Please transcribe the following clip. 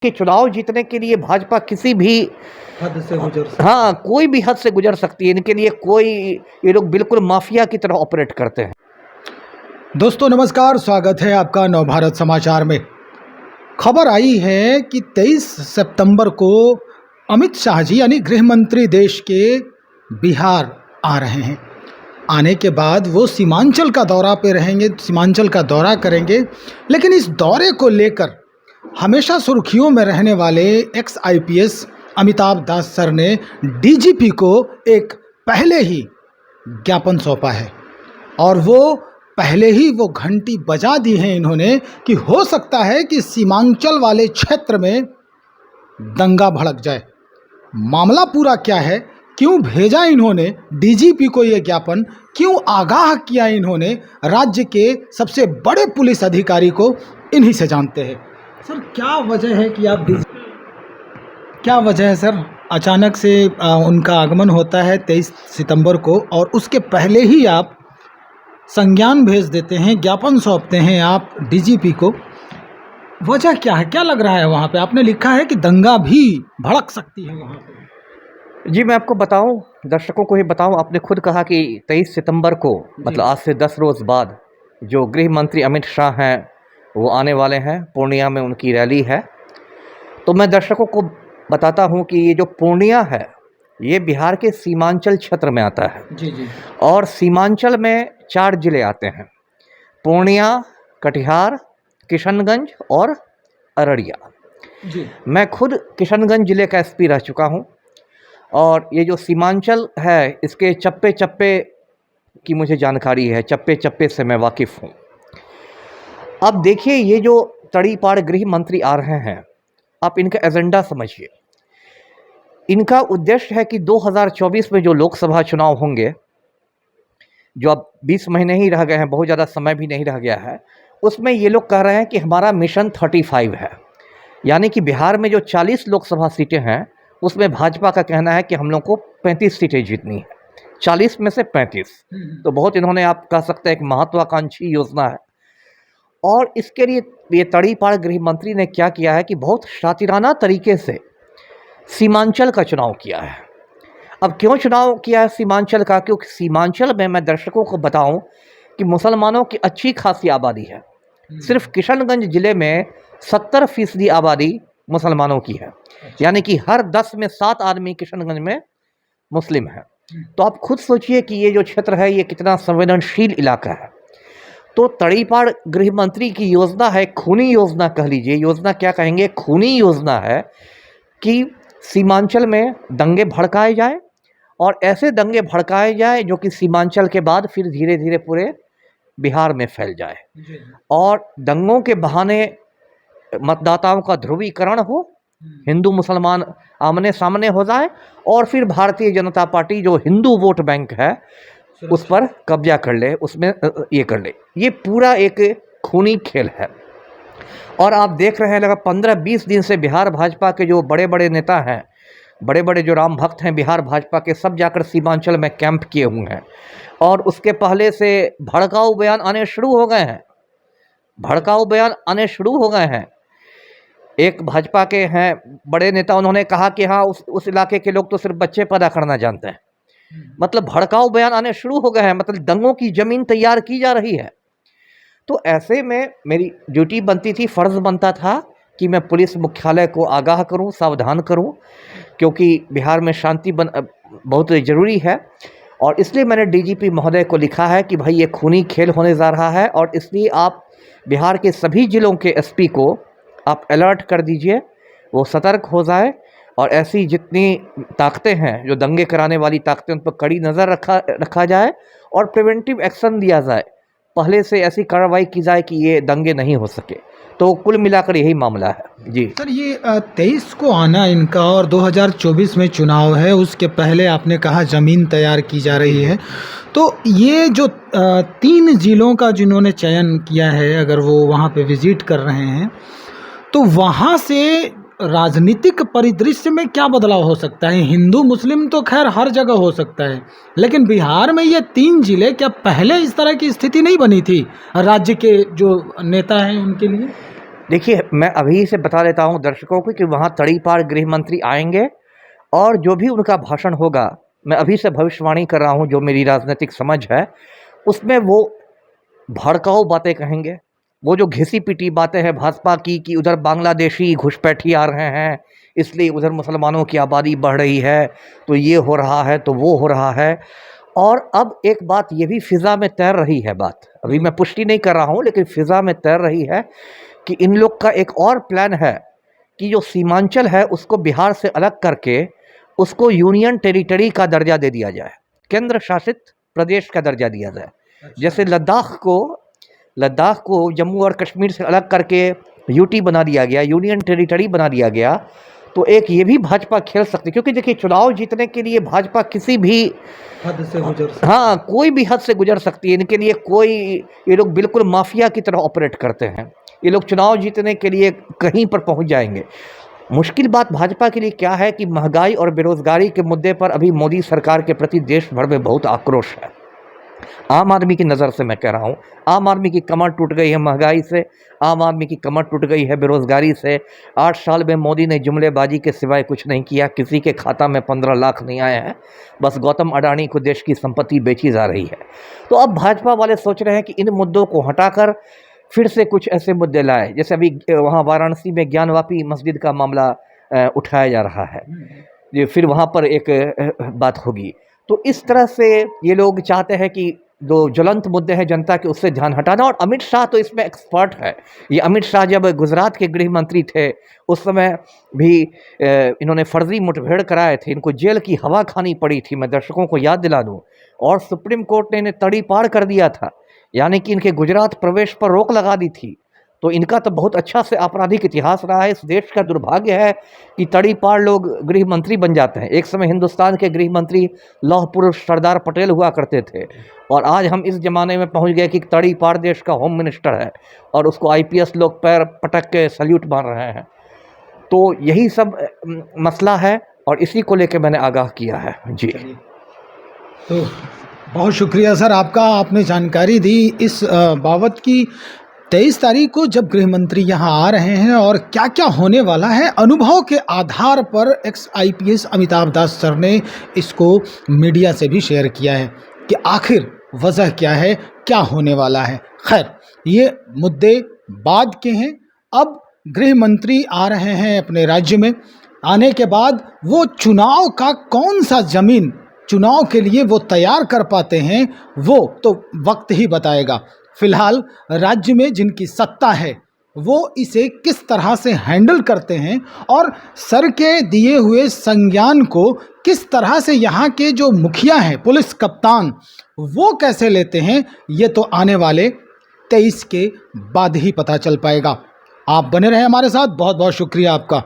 कि चुनाव जीतने के लिए भाजपा किसी भी हद से गुजर सकते हाँ, कोई भी हद से गुजर सकती है। इनके लिए ये लोग बिल्कुल माफिया की तरह ऑपरेट करते हैं। दोस्तों नमस्कार, स्वागत है आपका नवभारत समाचार में। खबर आई है कि 23 सितंबर को अमित शाह जी यानी गृह मंत्री देश के बिहार आ रहे हैं। आने के बाद वो सीमांचल का दौरा पे रहेंगे, सीमांचल का दौरा करेंगे। लेकिन इस दौरे को लेकर हमेशा सुर्खियों में रहने वाले एक्स आईपीएस अमिताभ दास सर ने डीजीपी को एक पहले ही ज्ञापन सौंपा है और वो पहले ही वो घंटी बजा दी है इन्होंने कि हो सकता है कि सीमांचल वाले क्षेत्र में दंगा भड़क जाए। मामला पूरा क्या है, क्यों भेजा इन्होंने डीजीपी को ये ज्ञापन, क्यों आगाह किया इन्होंने राज्य के सबसे बड़े पुलिस अधिकारी को, इन्हीं से जानते हैं। सर क्या वजह है कि आप क्या वजह है सर, अचानक से उनका आगमन होता है 23 सितंबर को और उसके पहले ही आप संज्ञान भेज देते हैं, ज्ञापन सौंपते हैं आप डीजीपी को। वजह क्या है, क्या लग रहा है वहाँ पे? आपने लिखा है कि दंगा भी भड़क सकती है वहाँ पे। जी, मैं आपको बताऊं, दर्शकों को ही बताऊं, आपने खुद कहा कि 23 सितंबर को मतलब आज से 10 रोज़ बाद जो गृह मंत्री अमित शाह हैं वो आने वाले हैं। पूर्णिया में उनकी रैली है। तो मैं दर्शकों को बताता हूं कि ये जो पूर्णिया है ये बिहार के सीमांचल क्षेत्र में आता है। जी। और सीमांचल में 4 जिले आते हैं: पूर्णिया, कटिहार, किशनगंज और अररिया। जी। मैं खुद किशनगंज जिले का एसपी रह चुका हूं और ये जो सीमांचल है इसके चप्पे चप्पे की मुझे जानकारी है, चप्पे चप्पे से मैं वाकिफ़ हूँ। अब देखिए, ये जो तड़ीपार गृह मंत्री आ रहे हैं, आप इनका एजेंडा समझिए। इनका उद्देश्य है कि 2024 में जो लोकसभा चुनाव होंगे, जो अब 20 महीने ही रह गए हैं, बहुत ज़्यादा समय भी नहीं रह गया है, उसमें ये लोग कह रहे हैं कि हमारा मिशन 35 है। यानी कि बिहार में जो 40 लोकसभा सीटें हैं उसमें भाजपा का कहना है कि हम लोग को 35 सीटें जीतनी है, 40 में से 35। तो बहुत इन्होंने, आप कह सकते हैं, एक महत्वाकांक्षी योजना है। और इसके लिए ये तड़ीपार गृह मंत्री ने क्या किया है कि बहुत शातिराना तरीके से सीमांचल का चुनाव किया है। अब क्यों चुनाव किया है सीमांचल का? क्योंकि सीमांचल में, मैं दर्शकों को बताऊं, कि मुसलमानों की अच्छी खासी आबादी है। सिर्फ किशनगंज जिले में 70% आबादी मुसलमानों की है। यानी कि हर 10 में 7 आदमी किशनगंज में मुस्लिम हैं। तो आप खुद सोचिए कि ये जो क्षेत्र है ये कितना संवेदनशील इलाका है। तो तड़ीपार गृह मंत्री की योजना है, खूनी योजना कह लीजिए, योजना क्या कहेंगे, खूनी योजना है कि सीमांचल में दंगे भड़काए जाए और ऐसे दंगे भड़काए जाए जो कि सीमांचल के बाद फिर धीरे धीरे पूरे बिहार में फैल जाए और दंगों के बहाने मतदाताओं का ध्रुवीकरण हो, हिंदू मुसलमान आमने सामने हो जाए और फिर भारतीय जनता पार्टी जो हिंदू वोट बैंक है उस पर कब्जा कर ले, उसमें ये कर ले। ये पूरा एक खूनी खेल है। और आप देख रहे हैं लगभग 15-20 दिन से बिहार भाजपा के जो बड़े बड़े नेता हैं, बड़े बड़े जो राम भक्त हैं बिहार भाजपा के, सब जाकर सीमांचल में कैंप किए हुए हैं। और उसके पहले से भड़काऊ बयान आने शुरू हो गए हैं, भड़काऊ बयान आने शुरू हो गए हैं। एक भाजपा के हैं बड़े नेता, उन्होंने कहा कि हाँ, उस इलाके के लोग तो सिर्फ बच्चे पैदा करना जानते हैं। मतलब भड़काऊ बयान आने शुरू हो गए हैं, मतलब दंगों की जमीन तैयार की जा रही है। तो ऐसे में मेरी ड्यूटी बनती थी, फ़र्ज़ बनता था कि मैं पुलिस मुख्यालय को आगाह करूं, सावधान करूं, क्योंकि बिहार में शांति बहुत ज़रूरी है। और इसलिए मैंने डीजीपी महोदय को लिखा है कि भाई ये खूनी खेल होने जा रहा है और इसलिए आप बिहार के सभी ज़िलों के एसपी को आप अलर्ट कर दीजिए, वो सतर्क हो जाए और ऐसी जितनी ताकतें हैं जो दंगे कराने वाली ताकतें, उन पर कड़ी नज़र रखा जाए और प्रिवेंटिव एक्शन दिया जाए, पहले से ऐसी कार्रवाई की जाए कि ये दंगे नहीं हो सके। तो कुल मिलाकर यही मामला है। जी सर, ये 23 को आना इनका और 2024 में चुनाव है, उसके पहले आपने कहा ज़मीन तैयार की जा रही है। तो ये जो 3 ज़िलों का जिन्होंने चयन किया है, अगर वो वहाँ पे विज़िट कर रहे हैं तो वहाँ से राजनीतिक परिदृश्य में क्या बदलाव हो सकता है? हिंदू मुस्लिम तो खैर हर जगह हो सकता है, लेकिन बिहार में ये 3 जिले, क्या पहले इस तरह की स्थिति नहीं बनी थी राज्य के जो नेता हैं उनके लिए? देखिए, मैं अभी से बता देता हूँ दर्शकों को कि वहाँ तड़ीपार गृह मंत्री आएंगे और जो भी उनका भाषण होगा, मैं अभी से भविष्यवाणी कर रहा हूँ, जो मेरी राजनीतिक समझ है, उसमें वो भड़काऊ बातें कहेंगे। वो जो घिसी-पिटी बातें हैं भाजपा की कि उधर बांग्लादेशी घुसपैठी आ रहे हैं, इसलिए उधर मुसलमानों की आबादी बढ़ रही है, तो ये हो रहा है, तो वो हो रहा है। और अब एक बात ये भी फ़िज़ा में तैर रही है बात, अभी मैं पुष्टि नहीं कर रहा हूँ, लेकिन फ़िज़ा में तैर रही है कि इन लोग का एक और प्लान है कि जो सीमांचल है उसको बिहार से अलग करके उसको यूनियन टेरिटरी का दर्जा दे दिया जाए, केंद्र शासित प्रदेश का दर्जा दिया जाए। जैसे लद्दाख को जम्मू और कश्मीर से अलग करके यूटी बना दिया गया, यूनियन टेरिटरी बना दिया गया, तो एक ये भी भाजपा खेल सकती है। क्योंकि देखिए, चुनाव जीतने के लिए भाजपा किसी भी हद से गुजर सकती हाँ, कोई भी हद से गुजर सकती है। इनके लिए कोई, ये लोग बिल्कुल माफिया की तरह ऑपरेट करते हैं। ये लोग चुनाव जीतने के लिए कहीं पर पहुंच जाएंगे। मुश्किल बात भाजपा के लिए क्या है कि महंगाई और बेरोजगारी के मुद्दे पर अभी मोदी सरकार के प्रति देश भर में बहुत आक्रोश है। आम आदमी की नज़र से मैं कह रहा हूँ, आम आदमी की कमर टूट गई है महंगाई से, आम आदमी की कमर टूट गई है बेरोजगारी से। 8 साल में मोदी ने जुमलेबाजी के सिवाय कुछ नहीं किया, किसी के खाता में 15 लाख नहीं आए हैं, बस गौतम अडानी को देश की संपत्ति बेची जा रही है। तो अब भाजपा वाले सोच रहे हैं कि इन मुद्दों को हटाकर फिर से कुछ ऐसे मुद्दे लाए, जैसे अभी वहाँ वाराणसी में ज्ञानवापी मस्जिद का मामला उठाया जा रहा है, ये फिर वहाँ पर एक बात होगी। तो इस तरह से ये लोग चाहते हैं कि जो ज्वलंत मुद्दे हैं जनता के, उससे ध्यान हटाना। और अमित शाह तो इसमें एक्सपर्ट है। ये अमित शाह जब गुजरात के गृह मंत्री थे उस समय भी इन्होंने फर्जी मुठभेड़ कराए थे, इनको जेल की हवा खानी पड़ी थी, मैं दर्शकों को याद दिला दूं। और सुप्रीम कोर्ट ने इन्हें तड़ीपार कर दिया था, यानी कि इनके गुजरात प्रवेश पर रोक लगा दी थी। तो इनका तो बहुत अच्छा से आपराधिक इतिहास रहा है। इस देश का दुर्भाग्य है कि तड़ीपार लोग गृह मंत्री बन जाते हैं। एक समय हिंदुस्तान के गृह मंत्री लौह पुरुष सरदार पटेल हुआ करते थे, और आज हम इस ज़माने में पहुंच गए कि तड़ीपार देश का होम मिनिस्टर है और उसको IPS लोग पैर पटक के सल्यूट मार रहे हैं। तो यही सब मसला है और इसी को लेकर मैंने आगाह किया है जी। तो बहुत शुक्रिया सर आपका, आपने जानकारी दी इस बाबत की 23 तारीख को जब गृह मंत्री यहाँ आ रहे हैं और क्या क्या होने वाला है, अनुभव के आधार पर ex-IPS अमिताभ दास सर ने इसको मीडिया से भी शेयर किया है कि आखिर वजह क्या है, क्या होने वाला है। खैर, ये मुद्दे बाद के हैं। अब गृह मंत्री आ रहे हैं अपने राज्य में, आने के बाद वो चुनाव का कौन सा ज़मीन चुनाव के लिए वो तैयार कर पाते हैं, वो तो वक्त ही बताएगा। फिलहाल राज्य में जिनकी सत्ता है वो इसे किस तरह से हैंडल करते हैं और सर के दिए हुए संज्ञान को किस तरह से यहाँ के जो मुखिया हैं, पुलिस कप्तान, वो कैसे लेते हैं, ये तो आने वाले 23 के बाद ही पता चल पाएगा। आप बने रहें हमारे साथ, बहुत बहुत शुक्रिया आपका।